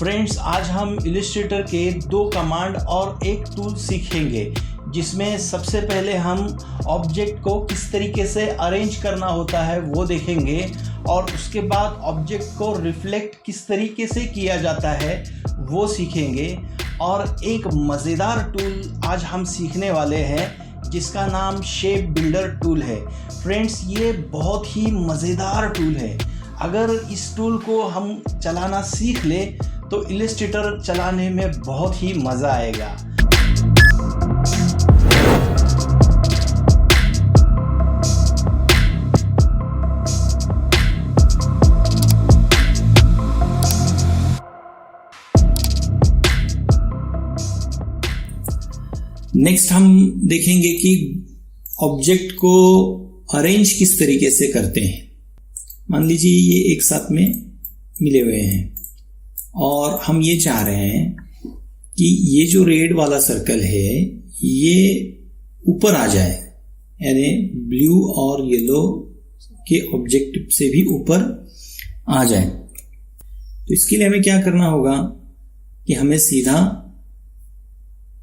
Friends, आज हम Illustrator के 2 कमांड और एक टूल सीखेंगे, जिसमें सबसे पहले हम ऑब्जेक्ट को किस तरीके से अरेंज करना होता है वो देखेंगे और उसके बाद ऑब्जेक्ट को रिफ्लेक्ट किस तरीके से किया जाता है वो सीखेंगे। और एक मज़ेदार टूल आज हम सीखने वाले हैं जिसका नाम शेप बिल्डर टूल है। फ्रेंड्स, ये बहुत ही मज़ेदार टूल है। अगर इस टूल को हम चलाना सीख ले तो इलस्ट्रेटर चलाने में बहुत ही मज़ा आएगा। नेक्स्ट हम देखेंगे कि ऑब्जेक्ट को अरेंज किस तरीके से करते हैं। मान लीजिए ये एक साथ में मिले हुए हैं और हम ये चाह रहे हैं कि ये जो रेड वाला सर्कल है ये ऊपर आ जाए, यानी ब्लू और येलो के ऑब्जेक्ट से भी ऊपर आ जाए। तो इसके लिए हमें क्या करना होगा कि हमें सीधा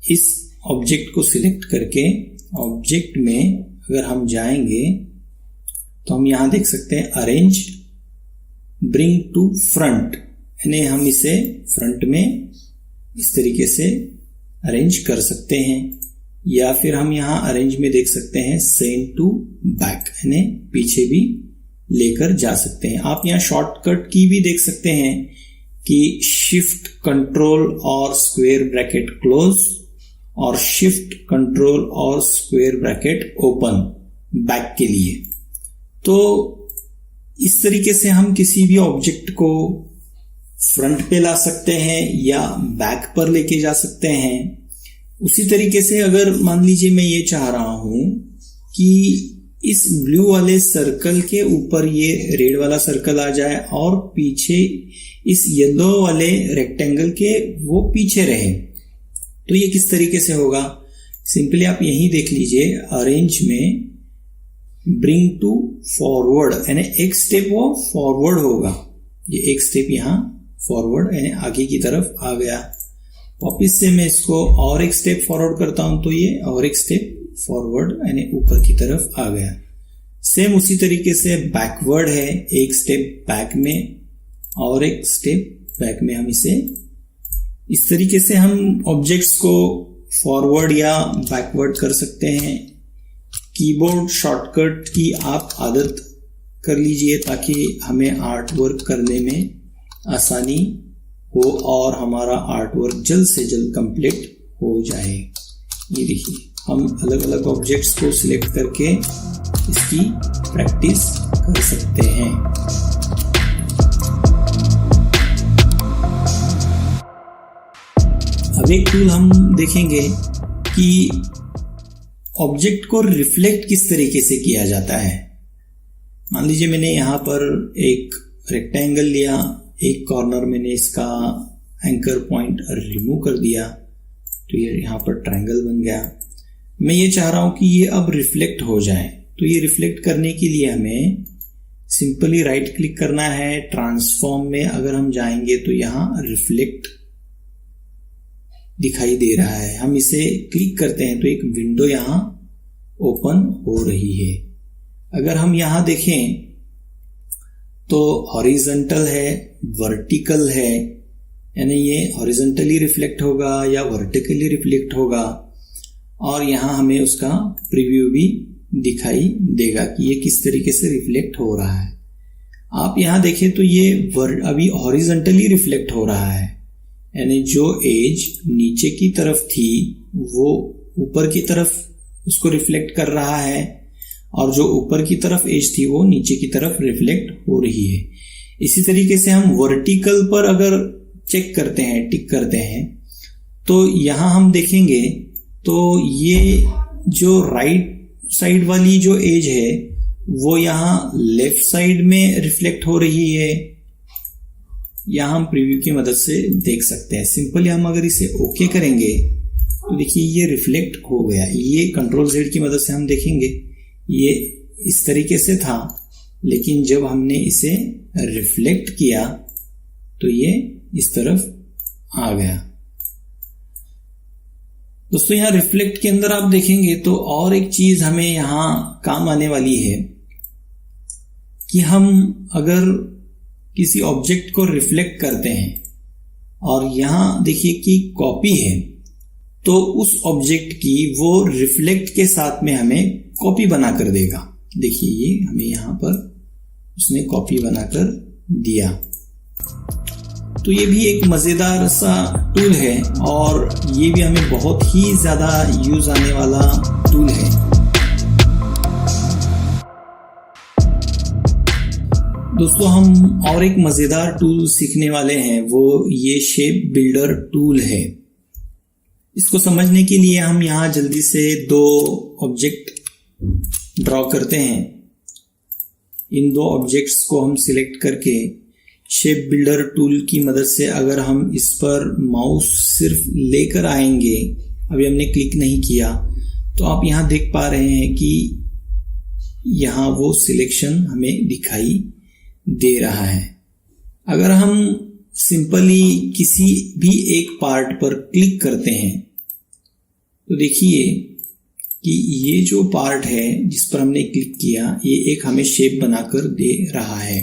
इस ऑब्जेक्ट को सिलेक्ट करके ऑब्जेक्ट में अगर हम जाएंगे तो हम यहां देख सकते हैं अरेंज ब्रिंग टू फ्रंट, यानी हम इसे फ्रंट में इस तरीके से अरेंज कर सकते हैं। या फिर हम यहां अरेंज में देख सकते हैं सेंड टू बैक, यानी पीछे भी लेकर जा सकते हैं। आप यहां शॉर्टकट की भी देख सकते हैं कि शिफ्ट कंट्रोल और स्क्वायर ब्रैकेट क्लोज और शिफ्ट कंट्रोल और स्क्वायर ब्रैकेट ओपन बैक के लिए। तो इस तरीके से हम किसी भी ऑब्जेक्ट को फ्रंट पे ला सकते हैं या बैक पर लेके जा सकते हैं। उसी तरीके से अगर मान लीजिए मैं ये चाह रहा हूं कि इस ब्लू वाले सर्कल के ऊपर ये रेड वाला सर्कल आ जाए और पीछे इस येलो वाले रेक्टेंगल के वो पीछे रहे, तो ये किस तरीके से होगा। सिंपली आप यही देख लीजिए, अरेंज में ब्रिंग टू फॉरवर्ड, यानी एक स्टेप वो फॉरवर्ड होगा। ये एक स्टेप यहां फॉरवर्ड यानी आगे की तरफ आ गया। वापिस से मैं इसको और एक स्टेप फॉरवर्ड करता हूं तो ये और एक स्टेप फॉरवर्ड यानी ऊपर की तरफ आ गया। सेम उसी तरीके से बैकवर्ड है, एक स्टेप बैक में और एक स्टेप बैक में। हम इसे इस तरीके से हम ऑब्जेक्ट्स को फॉरवर्ड या बैकवर्ड कर सकते हैं। कीबोर्ड शॉर्टकट की आप आदत कर लीजिए ताकि हमें आर्ट वर्क करने में आसानी हो और हमारा आर्ट वर्क जल्द से जल्द कंप्लीट हो जाए। ये देखिए, हम अलग अलग ऑब्जेक्ट्स को सिलेक्ट करके इसकी प्रैक्टिस कर सकते हैं। अब एक टूल हम देखेंगे कि ऑब्जेक्ट को रिफ्लेक्ट किस तरीके से किया जाता है। मान लीजिए मैंने यहाँ पर एक रेक्टेंगल लिया, एक कॉर्नर मैंने इसका एंकर पॉइंट रिमूव कर दिया तो ये यहाँ पर ट्रायंगल बन गया। मैं ये चाह रहा हूँ कि ये अब रिफ्लेक्ट हो जाए, तो ये रिफ्लेक्ट करने के लिए हमें सिंपली राइट क्लिक करना है। ट्रांसफॉर्म में अगर हम जाएंगे तो यहाँ रिफ्लेक्ट दिखाई दे रहा है, हम इसे क्लिक करते हैं तो एक विंडो यहां ओपन हो रही है। अगर हम यहां देखें तो हॉरिजॉन्टल है, वर्टिकल है, यानी ये हॉरिजॉन्टली रिफ्लेक्ट होगा या वर्टिकली रिफ्लेक्ट होगा। और यहां हमें उसका प्रीव्यू भी दिखाई देगा कि ये किस तरीके से रिफ्लेक्ट हो रहा है। आप यहां देखें तो ये अभी हॉरिजॉन्टली रिफ्लेक्ट हो रहा है, यानी जो एज नीचे की तरफ थी वो ऊपर की तरफ उसको रिफ्लेक्ट कर रहा है और जो ऊपर की तरफ एज थी वो नीचे की तरफ रिफ्लेक्ट हो रही है। इसी तरीके से हम वर्टिकल पर अगर चेक करते हैं, टिक करते हैं, तो यहां हम देखेंगे तो ये जो राइट साइड वाली जो एज है वो यहां लेफ्ट साइड में रिफ्लेक्ट हो रही है। यहां हम प्रीव्यू की मदद से देख सकते हैं। सिंपली हम अगर इसे ओके करेंगे तो देखिए ये रिफ्लेक्ट हो गया। ये कंट्रोल Z की मदद से हम देखेंगे ये इस तरीके से था, लेकिन जब हमने इसे रिफ्लेक्ट किया तो ये इस तरफ आ गया। दोस्तों यहाँ रिफ्लेक्ट के अंदर आप देखेंगे तो और एक चीज हमें यहाँ काम आने वाली है कि हम अगर किसी ऑब्जेक्ट को रिफ्लेक्ट करते हैं और यहाँ देखिए कि कॉपी है, तो उस ऑब्जेक्ट की वो रिफ्लेक्ट के साथ में हमें कॉपी बनाकर देगा। देखिए ये हमें यहाँ पर उसने कॉपी बनाकर दिया। तो ये भी एक मज़ेदार सा टूल है और ये भी हमें बहुत ही ज़्यादा यूज़ आने वाला टूल है। दोस्तों हम और एक मज़ेदार टूल सीखने वाले हैं, वो ये शेप बिल्डर टूल है। इसको समझने के लिए हम यहाँ जल्दी से दो ऑब्जेक्ट ड्रॉ करते हैं। इन दो ऑब्जेक्ट्स को हम सिलेक्ट करके शेप बिल्डर टूल की मदद से अगर हम इस पर माउस सिर्फ लेकर आएंगे, अभी हमने क्लिक नहीं किया, तो आप यहाँ देख पा रहे हैं कि यहाँ वो सिलेक्शन हमें दिखाई दे रहा है। अगर हम सिंपली किसी भी एक पार्ट पर क्लिक करते हैं तो देखिए कि ये जो पार्ट है जिस पर हमने क्लिक किया, ये एक हमें शेप बनाकर दे रहा है।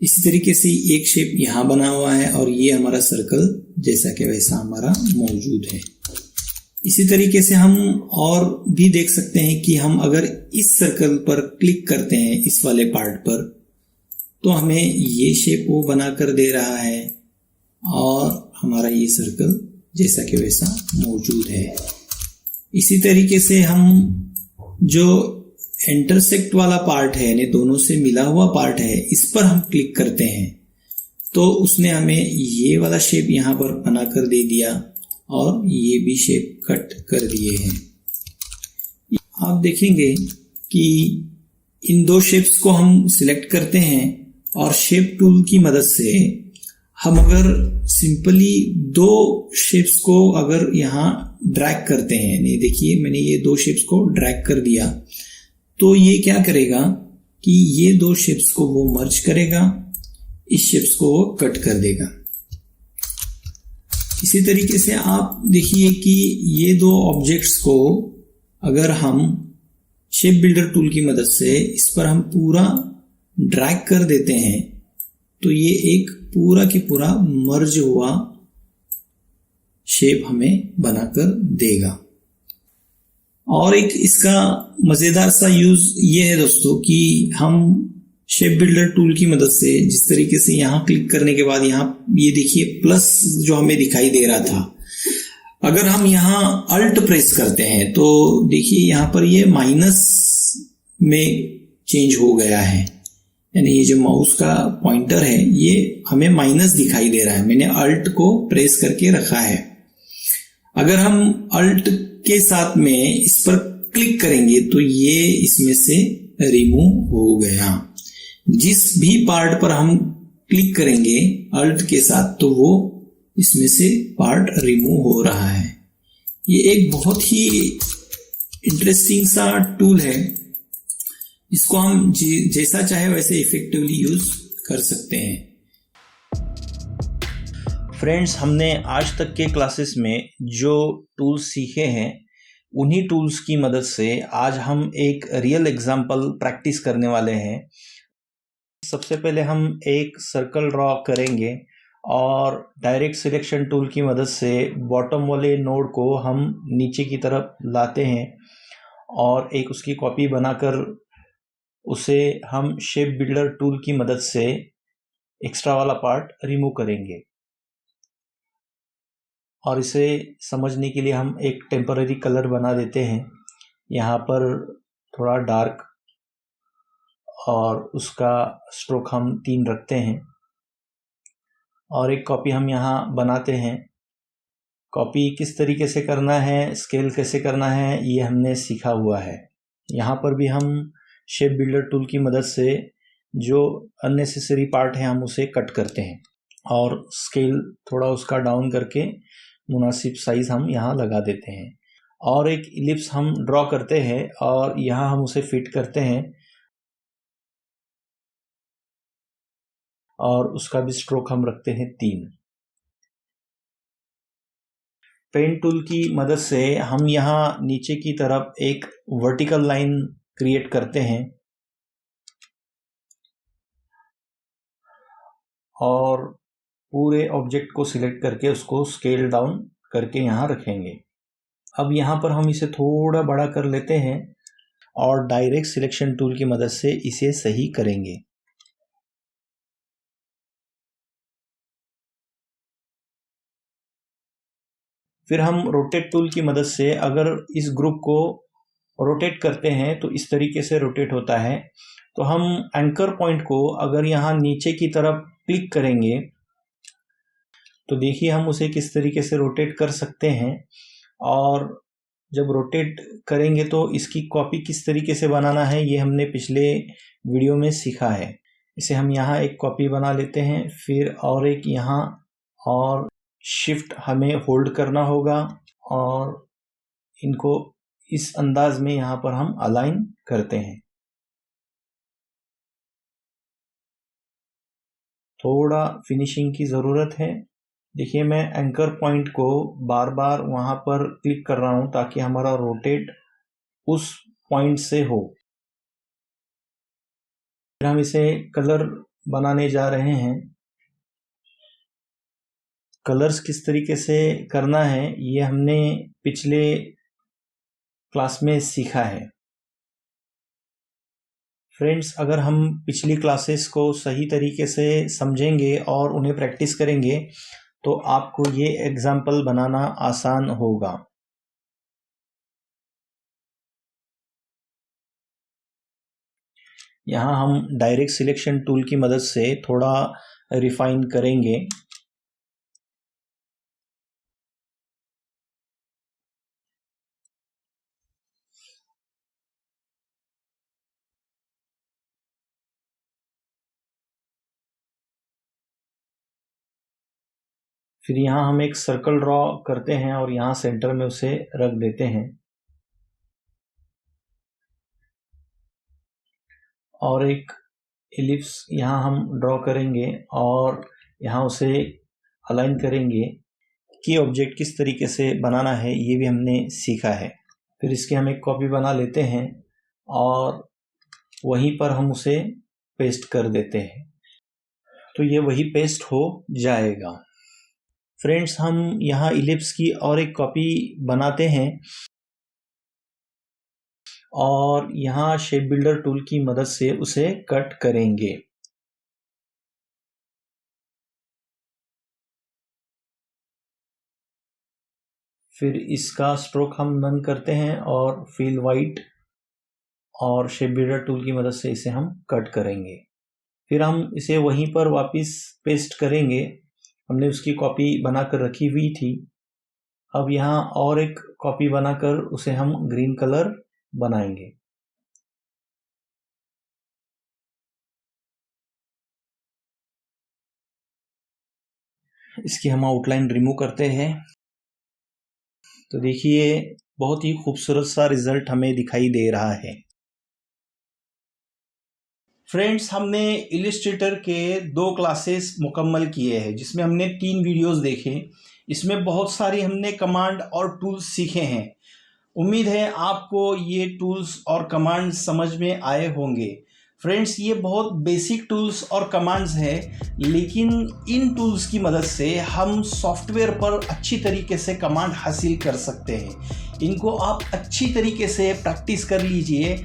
इसी तरीके से एक शेप यहाँ बना हुआ है और ये हमारा सर्कल जैसा कि वैसा हमारा मौजूद है। इसी तरीके से हम और भी देख सकते हैं कि हम अगर इस सर्कल पर क्लिक करते हैं, इस वाले पार्ट पर, तो हमें ये शेप वो बनाकर दे रहा है और हमारा ये सर्कल जैसा कि वैसा मौजूद है। इसी तरीके से हम जो इंटरसेक्ट वाला पार्ट है, यानी दोनों से मिला हुआ पार्ट है, इस पर हम क्लिक करते हैं तो उसने हमें ये वाला शेप यहाँ पर बनाकर दे दिया और ये भी शेप कट कर दिए हैं। आप देखेंगे कि इन दो शेप्स को हम सिलेक्ट करते हैं और शेप टूल की मदद से हम अगर सिंपली दो शेप्स को अगर यहाँ ड्रैग करते हैं, नहीं देखिए मैंने ये दो शेप्स को ड्रैग कर दिया, तो ये क्या करेगा कि ये दो शेप्स को वो मर्ज करेगा, इस शेप्स को वो कट कर देगा। इसी तरीके से आप देखिए कि ये दो ऑब्जेक्ट्स को अगर हम शेप बिल्डर टूल की मदद से इस पर हम पूरा ड्रैग कर देते हैं तो ये एक पूरा के पूरा मर्ज हुआ शेप हमें बनाकर देगा। और एक इसका मज़ेदार सा यूज ये है दोस्तों कि हम शेप बिल्डर टूल की मदद से जिस तरीके से यहाँ क्लिक करने के बाद यहाँ ये देखिए प्लस जो हमें दिखाई दे रहा था, अगर हम यहाँ अल्ट प्रेस करते हैं तो देखिए यहाँ पर ये माइनस में चेंज हो गया है, यानी ये जो माउस का पॉइंटर है ये हमें माइनस दिखाई दे रहा है। मैंने अल्ट को प्रेस करके रखा है। अगर हम अल्ट के साथ में इस पर क्लिक करेंगे तो ये इसमें से रिमूव हो गया। जिस भी पार्ट पर हम क्लिक करेंगे अल्ट के साथ तो वो इसमें से पार्ट रिमूव हो रहा है। ये एक बहुत ही इंटरेस्टिंग सा टूल है, इसको हम जैसा चाहे वैसे इफेक्टिवली यूज कर सकते हैं। फ्रेंड्स, हमने आज तक के क्लासेस में जो टूल्स सीखे हैं उन्हीं टूल्स की मदद से आज हम एक रियल एग्जाम्पल प्रैक्टिस करने वाले हैं। सबसे पहले हम एक सर्कल ड्रॉ करेंगे और डायरेक्ट सिलेक्शन टूल की मदद से बॉटम वाले नोड को हम नीचे की तरफ लाते हैं और एक उसकी कॉपी बनाकर उसे हम शेप बिल्डर टूल की मदद से एक्स्ट्रा वाला पार्ट रिमूव करेंगे। और इसे समझने के लिए हम एक टेम्पररी कलर बना देते हैं, यहाँ पर थोड़ा डार्क, और उसका स्ट्रोक हम 3 रखते हैं और एक कॉपी हम यहाँ बनाते हैं। कॉपी किस तरीके से करना है, स्केल कैसे करना है, ये हमने सीखा हुआ है। यहाँ पर भी हम शेप बिल्डर टूल की मदद से जो अननेसेसरी पार्ट है हम उसे कट करते हैं और स्केल थोड़ा उसका डाउन करके मुनासिब साइज हम यहाँ लगा देते हैं। और एक इलिप्स हम ड्रॉ करते हैं और यहाँ हम उसे फिट करते हैं और उसका भी स्ट्रोक हम रखते हैं 3। पेन टूल की मदद से हम यहाँ नीचे की तरफ एक वर्टिकल लाइन क्रिएट करते हैं और पूरे ऑब्जेक्ट को सिलेक्ट करके उसको स्केल डाउन करके यहाँ रखेंगे। अब यहाँ पर हम इसे थोड़ा बड़ा कर लेते हैं और डायरेक्ट सिलेक्शन टूल की मदद से इसे सही करेंगे। फिर हम रोटेट टूल की मदद से अगर इस ग्रुप को रोटेट करते हैं तो इस तरीके से रोटेट होता है। तो हम एंकर पॉइंट को अगर यहाँ नीचे की तरफ क्लिक करेंगे तो देखिए हम उसे किस तरीके से रोटेट कर सकते हैं, और जब रोटेट करेंगे तो इसकी कॉपी किस तरीके से बनाना है ये हमने पिछले वीडियो में सीखा है। इसे हम यहाँ एक कॉपी बना लेते हैं, फिर और एक यहाँ, और शिफ्ट हमें होल्ड करना होगा और इनको इस अंदाज में यहाँ पर हम अलाइन करते हैं। थोड़ा फिनिशिंग की ज़रूरत है। देखिए मैं एंकर पॉइंट को बार बार वहाँ पर क्लिक कर रहा हूँ ताकि हमारा रोटेट उस पॉइंट से हो। फिर हम इसे कलर बनाने जा रहे हैं। कलर्स किस तरीके से करना है ये हमने पिछले क्लास में सीखा है। फ्रेंड्स, अगर हम पिछली क्लासेस को सही तरीके से समझेंगे और उन्हें प्रैक्टिस करेंगे तो आपको ये एग्जाम्पल बनाना आसान होगा। यहाँ हम डायरेक्ट सिलेक्शन टूल की मदद से थोड़ा रिफाइन करेंगे। फिर यहाँ हम एक सर्कल ड्रॉ करते हैं और यहाँ सेंटर में उसे रख देते हैं, और एक एलिप्स यहाँ हम ड्रॉ करेंगे और यहाँ उसे अलाइन करेंगे कि ऑब्जेक्ट किस तरीके से बनाना है ये भी हमने सीखा है। फिर इसकी हम एक कॉपी बना लेते हैं और वहीं पर हम उसे पेस्ट कर देते हैं, तो ये वही पेस्ट हो जाएगा। फ्रेंड्स, हम यहाँ इलिप्स की और एक कॉपी बनाते हैं और यहाँ शेप बिल्डर टूल की मदद से उसे कट करेंगे। फिर इसका स्ट्रोक हम नन करते हैं और फिल वाइट और शेप बिल्डर टूल की मदद से इसे हम कट करेंगे। फिर हम इसे वहीं पर वापस पेस्ट करेंगे। हमने उसकी कॉपी बनाकर रखी हुई थी। अब यहाँ और एक कॉपी बनाकर उसे हम ग्रीन कलर बनाएंगे। इसकी हम आउटलाइन रिमूव करते हैं। तो देखिए बहुत ही खूबसूरत सा रिजल्ट हमें दिखाई दे रहा है। फ्रेंड्स, हमने इलिस्ट्रेटर के 2 क्लासेस मुकम्मल किए हैं जिसमें हमने 3 वीडियोस देखे। इसमें बहुत सारी हमने कमांड और टूल्स सीखे हैं। उम्मीद है आपको ये टूल्स और कमांड्स समझ में आए होंगे। फ्रेंड्स, ये बहुत बेसिक टूल्स और कमांड्स हैं, लेकिन इन टूल्स की मदद से हम सॉफ्टवेयर पर अच्छी तरीके से कमांड हासिल कर सकते हैं। इनको आप अच्छी तरीके से प्रैक्टिस कर लीजिए।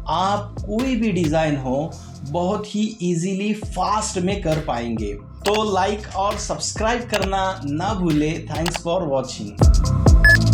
आप कोई भी डिज़ाइन हो बहुत ही इजीली फास्ट में कर पाएंगे। तो लाइक और सब्सक्राइब करना ना भूलें। Thanks for watching.